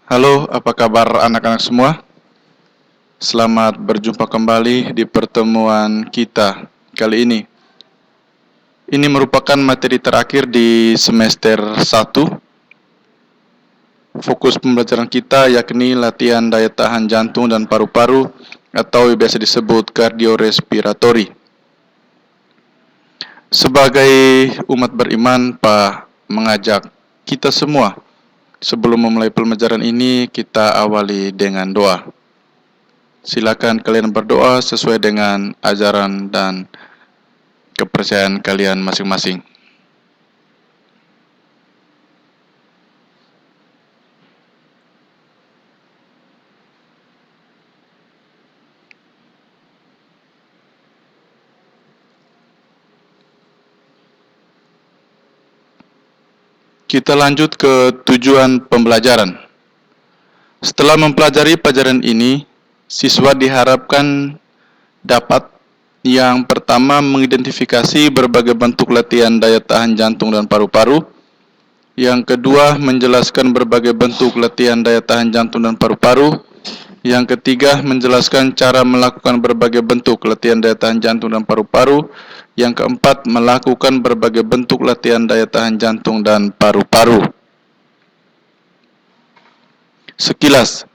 Halo, apa kabar anak-anak semua? Selamat berjumpa kembali di pertemuan kita kali ini. Ini merupakan materi terakhir di semester 1. Fokus pembelajaran kita yakni latihan daya tahan jantung dan paru-paru atau biasa disebut kardiorespiratori. Sebagai umat beriman, Pak mengajak kita semua sebelum memulai pembelajaran ini kita awali dengan doa. Silakan kalian berdoa sesuai dengan ajaran dan kepercayaan kalian masing-masing. Kita lanjut ke tujuan pembelajaran. Setelah mempelajari pelajaran ini, siswa diharapkan dapat yang pertama mengidentifikasi berbagai bentuk latihan daya tahan jantung dan paru-paru. Yang kedua, menjelaskan berbagai bentuk latihan daya tahan jantung dan paru-paru. Yang ketiga, menjelaskan cara melakukan berbagai bentuk latihan daya tahan jantung dan paru-paru. Yang keempat, melakukan berbagai bentuk latihan daya tahan jantung dan paru-paru. Sekilas,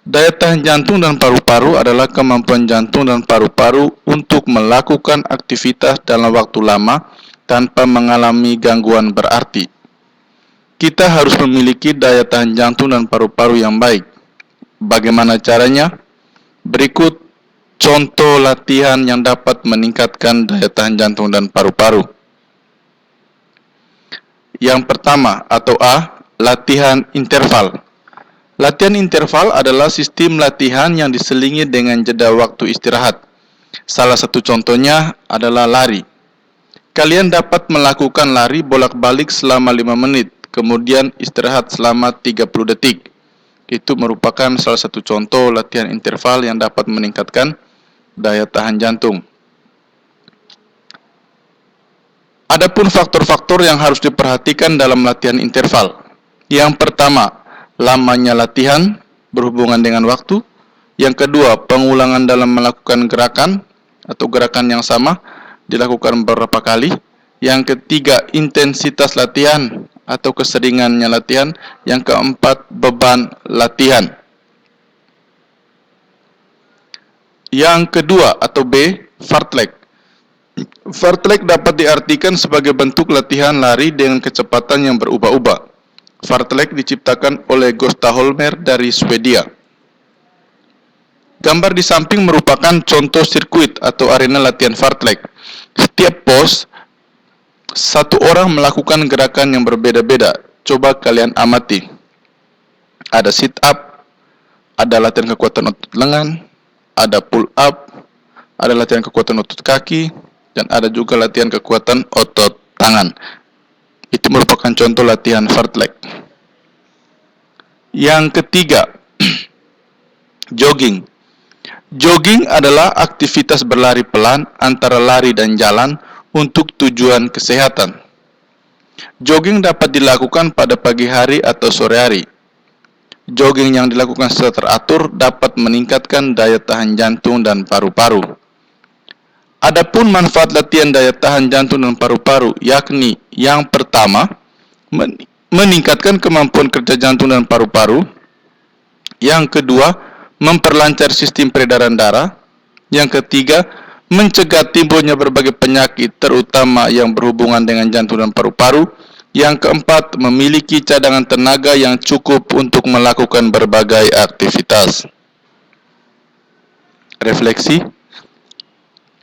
daya tahan jantung dan paru-paru adalah kemampuan jantung dan paru-paru untuk melakukan aktivitas dalam waktu lama tanpa mengalami gangguan berarti. Kita harus memiliki daya tahan jantung dan paru-paru yang baik. Bagaimana caranya? Berikut contoh latihan yang dapat meningkatkan daya tahan jantung dan paru-paru. Yang pertama atau A, latihan interval. Latihan interval adalah sistem latihan yang diselingi dengan jeda waktu istirahat. Salah satu contohnya adalah lari. Kalian dapat melakukan lari bolak-balik selama 5 menit, kemudian istirahat selama 30 detik. Itu merupakan salah satu contoh latihan interval yang dapat meningkatkan daya tahan jantung. Adapun faktor-faktor yang harus diperhatikan dalam latihan interval. Yang pertama, lamanya latihan berhubungan dengan waktu. Yang kedua, pengulangan dalam melakukan gerakan atau gerakan yang sama dilakukan beberapa kali. Yang ketiga, intensitas latihan atau keseringannya latihan. Yang keempat, beban latihan. Yang kedua atau B, fartlek. Fartlek dapat diartikan sebagai bentuk latihan lari dengan kecepatan yang berubah-ubah. Fartlek diciptakan oleh Gösta Holmér dari Swedia. Gambar di samping merupakan contoh sirkuit atau arena latihan fartlek. Setiap pos, satu orang melakukan gerakan yang berbeda-beda. Coba kalian amati. Ada sit up, ada latihan kekuatan otot lengan, ada pull up, ada latihan kekuatan otot kaki, dan ada juga latihan kekuatan otot tangan. Itu merupakan contoh latihan fartlek. Yang ketiga, jogging. Jogging adalah aktivitas berlari pelan antara lari dan jalan untuk tujuan kesehatan. Jogging dapat dilakukan pada pagi hari atau sore hari. Jogging yang dilakukan secara teratur dapat meningkatkan daya tahan jantung dan paru-paru. Adapun manfaat latihan daya tahan jantung dan paru-paru yakni yang pertama, meningkatkan kemampuan kerja jantung dan paru-paru. Yang kedua, memperlancar sistem peredaran darah. Yang ketiga, mencegah timbulnya berbagai penyakit terutama yang berhubungan dengan jantung dan paru-paru. Yang keempat, memiliki cadangan tenaga yang cukup untuk melakukan berbagai aktivitas. Refleksi.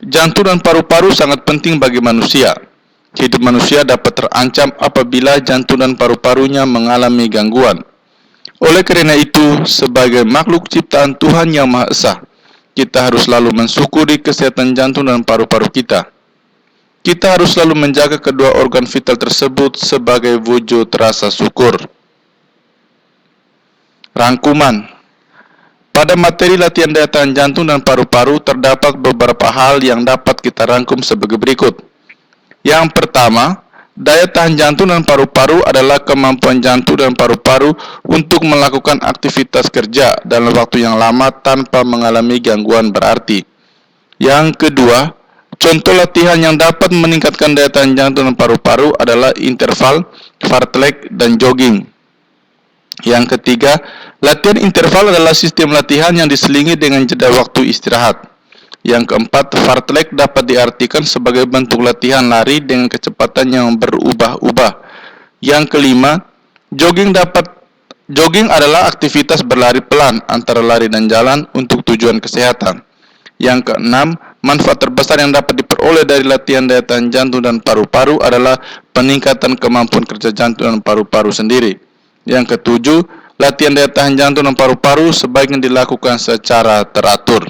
Jantung dan paru-paru sangat penting bagi manusia. Hidup manusia dapat terancam apabila jantung dan paru-parunya mengalami gangguan. Oleh karena itu, sebagai makhluk ciptaan Tuhan yang Maha Esa, kita harus selalu mensyukuri kesehatan jantung dan paru-paru kita. Kita harus selalu menjaga kedua organ vital tersebut sebagai wujud rasa syukur. Rangkuman. Pada materi latihan daya tahan jantung dan paru-paru terdapat beberapa hal yang dapat kita rangkum sebagai berikut. Yang pertama, Daya tahan jantung dan paru-paru adalah kemampuan jantung dan paru-paru untuk melakukan aktivitas kerja dalam waktu yang lama tanpa mengalami gangguan berarti. Yang kedua, contoh latihan yang dapat meningkatkan daya tahan jantung dan paru-paru adalah interval, fartlek, dan jogging. Yang ketiga, latihan interval adalah sistem latihan yang diselingi dengan jeda waktu istirahat. Yang keempat, fartlek dapat diartikan sebagai bentuk latihan lari dengan kecepatan yang berubah-ubah. Yang kelima, jogging adalah aktivitas berlari pelan antara lari dan jalan untuk tujuan kesehatan. Yang keenam, manfaat terbesar yang dapat diperoleh dari latihan daya tahan jantung dan paru-paru adalah peningkatan kemampuan kerja jantung dan paru-paru sendiri. Yang ketujuh, latihan daya tahan jantung dan paru-paru sebaiknya dilakukan secara teratur.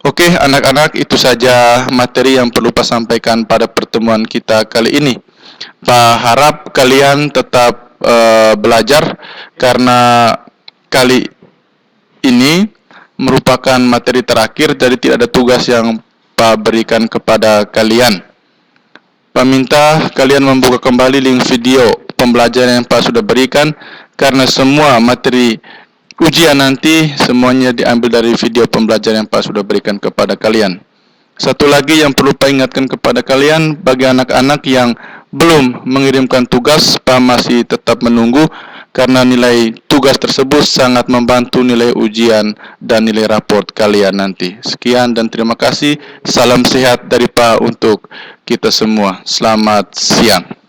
Oke, anak-anak, itu saja materi yang perlu Pak sampaikan pada pertemuan kita kali ini. Pak harap kalian tetap belajar karena kali ini merupakan materi terakhir, jadi tidak ada tugas yang Pak berikan kepada kalian. Pak minta kalian membuka kembali link video pembelajaran yang Pak sudah berikan, karena semua materi ujian nanti semuanya diambil dari video pembelajaran yang Pak sudah berikan kepada kalian. Satu lagi yang perlu Pak ingatkan kepada kalian, bagi anak-anak yang belum mengirimkan tugas, Pak masih tetap menunggu, karena nilai tugas tersebut sangat membantu nilai ujian dan nilai raport kalian nanti. Sekian dan terima kasih. Salam sehat dari Pak untuk kita semua. Selamat siang.